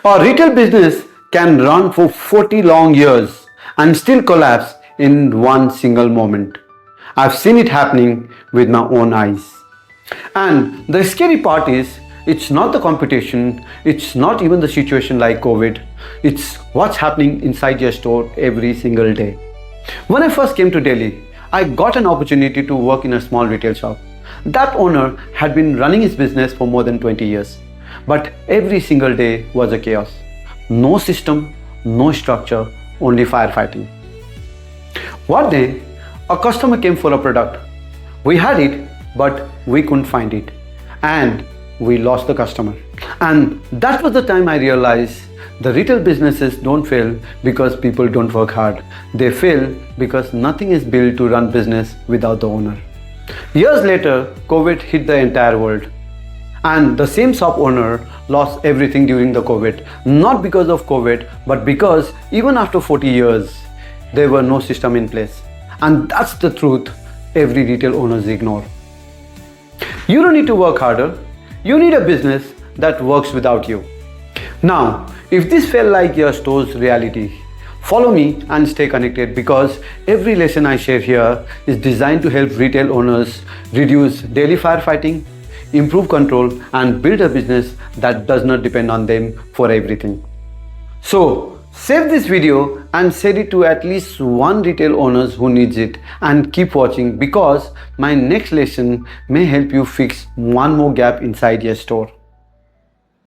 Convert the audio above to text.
A retail business can run for 40 long years and still collapse in one single moment. I've seen it happening with my own eyes. And the scary part is, it's not the competition, it's not even the situation like COVID, it's what's happening inside your store every single day. When I first came to Delhi, I got an opportunity to work in a small retail shop. That owner had been running his business for more than 20 years. But every single day was a chaos. No system, no structure, only firefighting. One day, a customer came for a product. We had it, but we couldn't find it. And we lost the customer. And that was the time I realized the retail businesses don't fail because people don't work hard. They fail because nothing is built to run business without the owner. Years later, COVID hit the entire world. And the same shop owner lost everything during the COVID. Not because of COVID, but because even after 40 years, there were no system in place. And that's the truth every retail owners ignore. You don't need to work harder. You need a business that works without you. Now, if this felt like your store's reality, follow me and stay connected, because every lesson I share here is designed to help retail owners reduce daily firefighting, improve control, and build a business that does not depend on them for everything. So, save this video and send it to at least one retail owners who needs it, and keep watching, because my next lesson may help you fix one more gap inside your store.